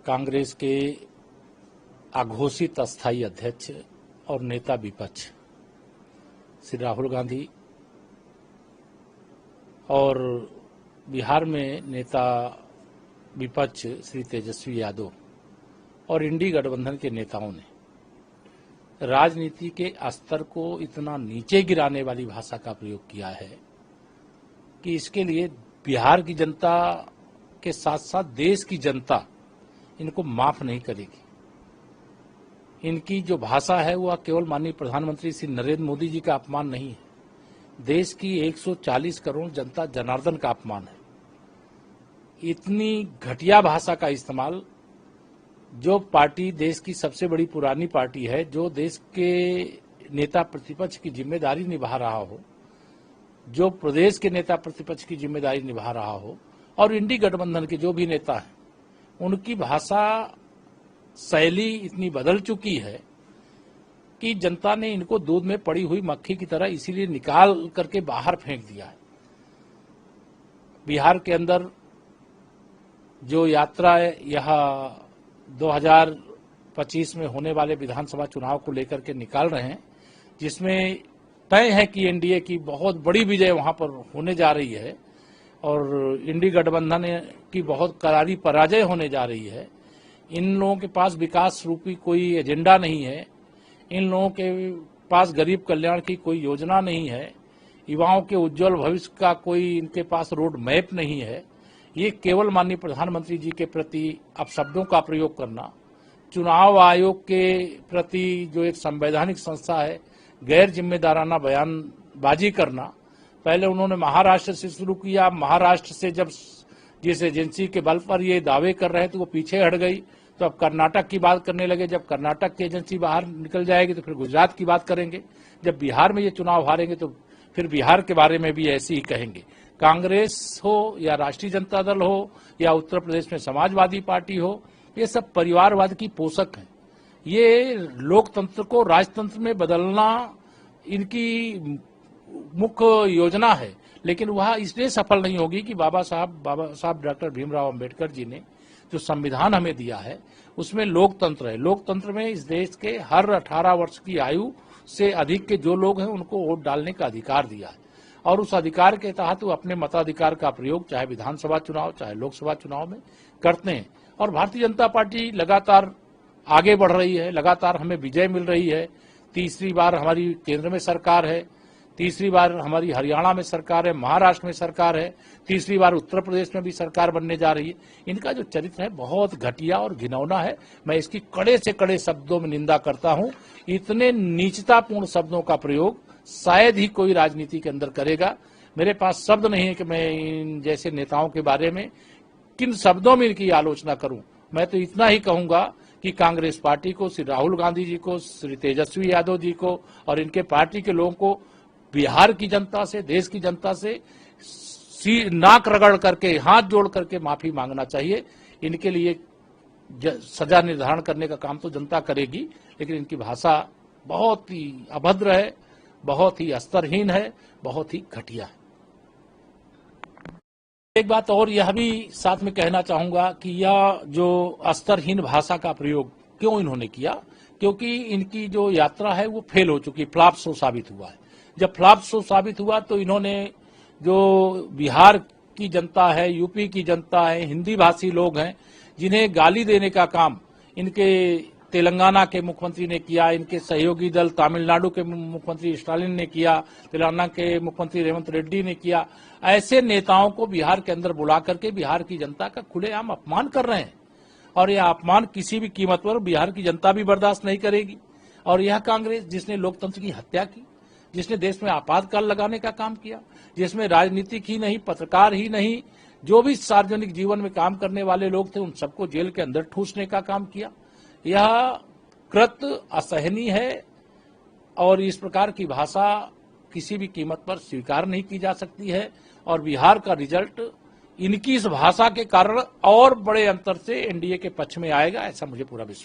कांग्रेस के अघोषित अस्थायी अध्यक्ष और नेता विपक्ष श्री राहुल गांधी और बिहार में नेता विपक्ष श्री तेजस्वी यादव और इंडी गठबंधन के नेताओं ने राजनीति के स्तर को इतना नीचे गिराने वाली भाषा का प्रयोग किया है कि इसके लिए बिहार की जनता के साथ साथ देश की जनता इनको माफ नहीं करेगी। इनकी जो भाषा है वह केवल माननीय प्रधानमंत्री श्री नरेंद्र मोदी जी का अपमान नहीं है, देश की 140 करोड़ जनता जनार्दन का अपमान है। इतनी घटिया भाषा का इस्तेमाल जो पार्टी देश की सबसे बड़ी पुरानी पार्टी है, जो देश के नेता प्रतिपक्ष की जिम्मेदारी निभा रहा हो, जो प्रदेश के नेता प्रतिपक्ष की जिम्मेदारी निभा रहा हो, और इंडी गठबंधन के जो भी नेता हैं, उनकी भाषा शैली इतनी बदल चुकी है कि जनता ने इनको दूध में पड़ी हुई मक्खी की तरह इसीलिए निकाल करके बाहर फेंक दिया है। बिहार के अंदर जो यात्रा यह 2025 में होने वाले विधानसभा चुनाव को लेकर के निकाल रहे हैं, जिसमें तय है कि एनडीए की बहुत बड़ी विजय वहां पर होने जा रही है और इंडी गठबंधन की बहुत करारी पराजय होने जा रही है। इन लोगों के पास विकास रूपी कोई एजेंडा नहीं है, इन लोगों के पास गरीब कल्याण की कोई योजना नहीं है, युवाओं के उज्जवल भविष्य का कोई इनके पास रोड मैप नहीं है। ये केवल माननीय प्रधानमंत्री जी के प्रति अपशब्दों का प्रयोग करना, चुनाव आयोग के प्रति जो एक संवैधानिक संस्था है गैर जिम्मेदाराना बयानबाजी करना। पहले उन्होंने महाराष्ट्र से शुरू किया, महाराष्ट्र से जब जिस एजेंसी के बल पर ये दावे कर रहे थे तो वो पीछे हट गई, तो अब कर्नाटक की बात करने लगे। जब कर्नाटक की एजेंसी बाहर निकल जाएगी तो फिर गुजरात की बात करेंगे। जब बिहार में ये चुनाव हारेंगे तो फिर बिहार के बारे में भी ऐसे ही कहेंगे। कांग्रेस हो या राष्ट्रीय जनता दल हो या उत्तर प्रदेश में समाजवादी पार्टी हो, ये सब परिवारवाद की पोषक हैं। ये लोकतंत्र को राजतंत्र में बदलना इनकी मुख्य योजना है, लेकिन वह इसलिए सफल नहीं होगी कि बाबा साहब डॉक्टर भीमराव अंबेडकर जी ने जो संविधान हमें दिया है उसमें लोकतंत्र है। लोकतंत्र में इस देश के हर 18 वर्ष की आयु से अधिक के जो लोग हैं उनको वोट डालने का अधिकार दिया है और उस अधिकार के तहत वो अपने मताधिकार का प्रयोग चाहे विधानसभा चुनाव चाहे लोकसभा चुनाव में करते हैं। और भारतीय जनता पार्टी लगातार आगे बढ़ रही है, लगातार हमें विजय मिल रही है। तीसरी बार हमारी केंद्र में सरकार है, तीसरी बार हमारी हरियाणा में सरकार है, महाराष्ट्र में सरकार है, तीसरी बार उत्तर प्रदेश में भी सरकार बनने जा रही है। इनका जो चरित्र है बहुत घटिया और घिनौना है। मैं इसकी कड़े से कड़े शब्दों में निंदा करता हूं। इतने नीचतापूर्ण शब्दों का प्रयोग शायद ही कोई राजनीति के अंदर करेगा। मेरे पास शब्द नहीं है कि मैं इन जैसे नेताओं के बारे में किन शब्दों में इनकी आलोचना करूं। मैं तो इतना ही कहूंगा कि कांग्रेस पार्टी को, श्री राहुल गांधी जी को, श्री तेजस्वी यादव जी को और इनके पार्टी के लोगों को बिहार की जनता से, देश की जनता से नाक रगड़ करके, हाथ जोड़ करके माफी मांगना चाहिए। इनके लिए सजा निर्धारण करने का काम तो जनता करेगी, लेकिन इनकी भाषा बहुत ही अभद्र है, बहुत ही स्तरहीन है, बहुत ही घटिया है। एक बात और यह भी साथ में कहना चाहूंगा कि यह जो स्तरहीन भाषा का प्रयोग क्यों इन्होंने किया, क्योंकि इनकी जो यात्रा है वो फेल हो चुकी, फ्लॉप शो साबित हुआ है। जब फ्लॉप शो साबित हुआ तो इन्होंने जो बिहार की जनता है, यूपी की जनता है, हिंदी भाषी लोग हैं, जिन्हें गाली देने का काम इनके तेलंगाना के मुख्यमंत्री ने किया, इनके सहयोगी दल तमिलनाडु के मुख्यमंत्री स्टालिन ने किया, तेलंगाना के मुख्यमंत्री रेवंत रेड्डी ने किया। ऐसे नेताओं को बिहार के अंदर बुला करके बिहार की जनता का खुलेआम अपमान कर रहे हैं और यह अपमान किसी भी कीमत पर बिहार की जनता भी बर्दाश्त नहीं करेगी। और यह कांग्रेस जिसने लोकतंत्र की हत्या की, जिसने देश में आपातकाल लगाने का काम किया, जिसमें राजनीतिक ही नहीं, पत्रकार ही नहीं, जो भी सार्वजनिक जीवन में काम करने वाले लोग थे उन सबको जेल के अंदर ठूसने का काम किया, यह कृत्य असहनीय है और इस प्रकार की भाषा किसी भी कीमत पर स्वीकार नहीं की जा सकती है। और बिहार का रिजल्ट इनकी इस भाषा के कारण और बड़े अंतर से एनडीए के पक्ष में आएगा, ऐसा मुझे पूरा विश्वास